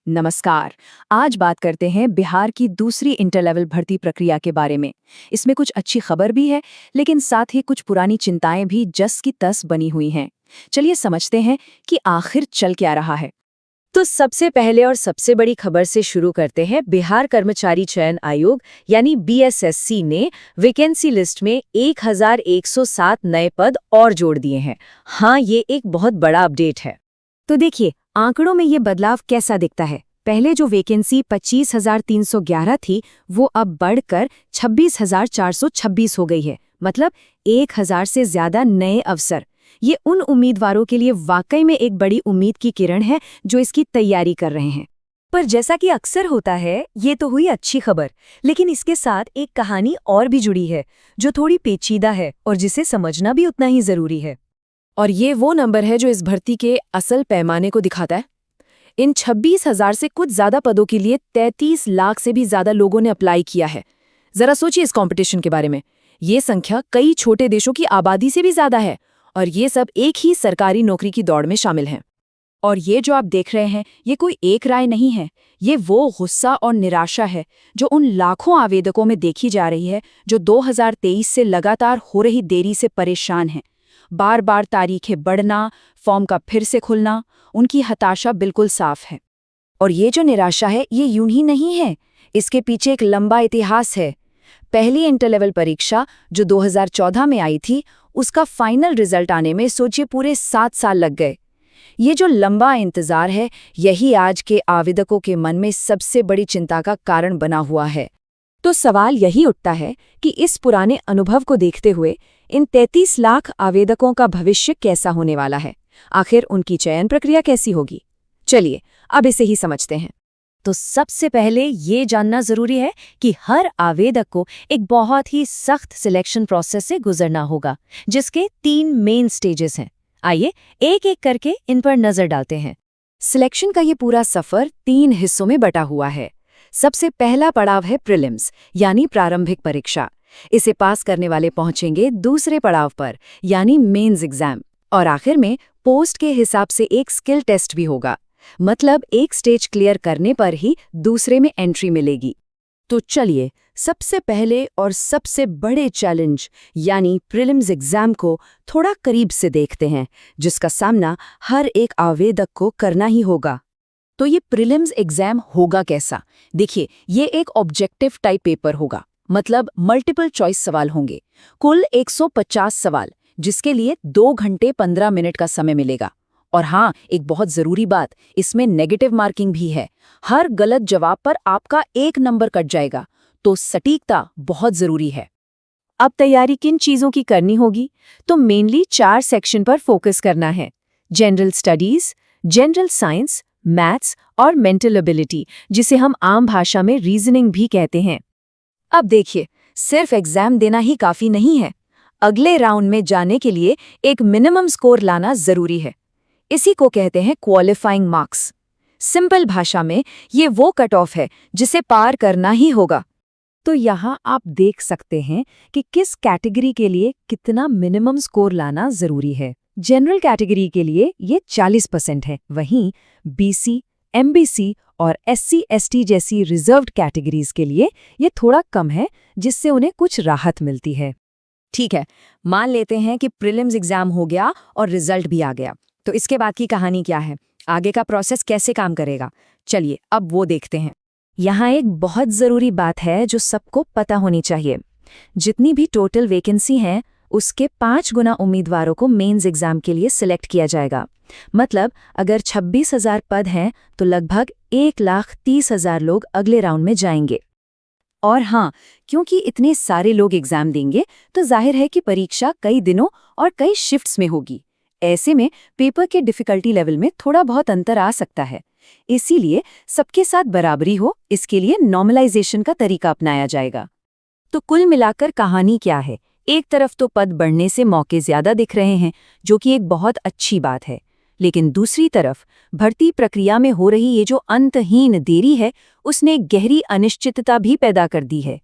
नमस्कार। आज बात करते हैं बिहार की दूसरी इंटर लेवल भर्ती प्रक्रिया के बारे में। इसमें कुछ अच्छी खबर भी है, लेकिन साथ ही कुछ पुरानी चिंताएं भी जस की तस बनी हुई हैं। चलिए समझते हैं कि आखिर चल क्या रहा है। तो सबसे पहले और सबसे बड़ी खबर से शुरू करते हैं। बिहार कर्मचारी चयन आयोग यानी बीएसएससी ने वैकेंसी लिस्ट में 1107 नए पद और जोड़ दिए हैं। हाँ, ये एक बहुत बड़ा अपडेट है। तो देखिए, आंकड़ों में ये बदलाव कैसा दिखता है। पहले जो वैकेंसी 25,311 थी, वो अब बढ़कर 26,426 हो गई है। मतलब 1,000 से ज्यादा नए अवसर। ये उन उम्मीदवारों के लिए वाकई में एक बड़ी उम्मीद की किरण है जो इसकी तैयारी कर रहे हैं। पर जैसा कि अक्सर होता है, ये तो हुई अच्छी खबर, लेकिन इसके साथ एक कहानी और भी जुड़ी है जो थोड़ी पेचीदा है और जिसे समझना भी उतना ही जरूरी है। और ये वो नंबर है जो इस भर्ती के असल पैमाने को दिखाता है। इन 26,000 से कुछ ज्यादा पदों के लिए 33 लाख से भी ज्यादा लोगों ने अप्लाई किया है। जरा सोचिए इस कंपटीशन के बारे में। ये संख्या कई छोटे देशों की आबादी से भी ज्यादा है, और ये सब एक ही सरकारी नौकरी की दौड़ में शामिल हैं। और ये जो आप देख रहे हैं, ये कोई एक राय नहीं है। ये वो गुस्सा और निराशा है जो उन लाखों आवेदकों में देखी जा रही है जो 2023 से लगातार हो रही देरी से परेशान हैं। बार बार तारीखें बढ़ना, फॉर्म का फिर से खुलना, उनकी हताशा बिल्कुल साफ है। और ये जो निराशा है, ये यूं ही नहीं है। इसके पीछे एक लंबा इतिहास है। पहली इंटर लेवल परीक्षा जो 2014 में आई थी, उसका फाइनल रिजल्ट आने में सोचिए पूरे 7 साल लग गए। ये जो लंबा इंतजार है, यही आज के आवेदकों के मन में सबसे बड़ी चिंता का कारण बना हुआ है। तो सवाल यही उठता है कि इस पुराने अनुभव को देखते हुए इन 33 लाख आवेदकों का भविष्य कैसा होने वाला है। आखिर उनकी चयन प्रक्रिया कैसी होगी? चलिए अब इसे ही समझते हैं। तो सबसे पहले ये जानना जरूरी है कि हर आवेदक को एक बहुत ही सख्त सिलेक्शन प्रोसेस से गुजरना होगा, जिसके 3 मेन स्टेजेस हैं। आइए एक एक करके इन पर नजर डालते हैं। सिलेक्शन का ये पूरा सफर 3 हिस्सों में बटा हुआ है। सबसे पहला पड़ाव है प्रीलिम्स यानी प्रारंभिक परीक्षा। इसे पास करने वाले पहुंचेंगे दूसरे पड़ाव पर यानी मेंस एग्जाम। और आखिर में पोस्ट के हिसाब से एक स्किल टेस्ट भी होगा। मतलब एक स्टेज क्लियर करने पर ही दूसरे में एंट्री मिलेगी। तो चलिए सबसे पहले और सबसे बड़े चैलेंज यानी प्रीलिम्स एग्जाम को थोड़ा करीब से देखते हैं, जिसका सामना हर एक आवेदक को करना ही होगा। तो ये प्रीलिम्स एग्जाम होगा कैसा? देखिए, ये एक ऑब्जेक्टिव टाइप पेपर होगा। मतलब मल्टीपल चॉइस सवाल होंगे। कुल 150 सवाल, जिसके लिए 2 घंटे 15 मिनट का समय मिलेगा। और हाँ, एक बहुत जरूरी बात, इसमें नेगेटिव मार्किंग भी है। हर गलत जवाब पर आपका 1 नंबर कट जाएगा। तो सटीकता बहुत जरूरी है। अब तैयारी किन चीजों की करनी होगी? तो मेनली 4 सेक्शन पर फोकस करना है। General studies, general science, maths और मेंटल एबिलिटी, जिसे हम आम भाषा में रीजनिंग भी कहते हैं। अब देखिए, सिर्फ एग्जाम देना ही काफी नहीं है। अगले राउंड में जाने के लिए एक मिनिमम स्कोर लाना जरूरी है। इसी को कहते हैं क्वालिफाइंग मार्क्स। सिंपल भाषा में ये वो कट ऑफ है जिसे पार करना ही होगा। तो यहाँ आप देख सकते हैं कि किस कैटेगरी के लिए कितना मिनिमम स्कोर लाना जरूरी है। जनरल कैटेगरी के लिए ये 40% है। वहीं बीसी, एमबीसी और SC/ST जैसी रिजर्व्ड कैटेगरीज के लिए ये थोड़ा कम है, जिससे उन्हें कुछ राहत मिलती है। ठीक है, मान लेते हैं कि प्रीलिम्स एग्जाम हो गया और रिजल्ट भी आ गया। तो इसके बाद की कहानी क्या है? आगे का प्रोसेस कैसे काम करेगा? चलिए अब वो देखते हैं। यहाँ एक बहुत ज़रूरी बात है जो सबको पता होनी चाहिए। जितनी भी टोटल वैकेंसी हैं, उसके 5 गुना उम्मीदवारों को मेंस एग्जाम के लिए सिलेक्ट किया जाएगा। मतलब अगर 26,000 पद हैं तो लगभग 1,30,000 लोग अगले राउंड में जाएंगे। और हाँ, क्योंकि इतने सारे लोग एग्जाम देंगे तो जाहिर है कि परीक्षा कई दिनों और कई शिफ्ट्स में होगी। ऐसे में पेपर के डिफिकल्टी लेवल में थोड़ा बहुत अंतर आ सकता है। इसीलिए सबके साथ बराबरी हो, इसके लिए नॉर्मलाइजेशन का तरीका अपनाया जाएगा। तो कुल मिलाकर कहानी क्या है? एक तरफ तो पद बढ़ने से मौके ज्यादा दिख रहे हैं, जो कि एक बहुत अच्छी बात है। लेकिन दूसरी तरफ भर्ती प्रक्रिया में हो रही ये जो अंतहीन देरी है, उसने गहरी अनिश्चितता भी पैदा कर दी है।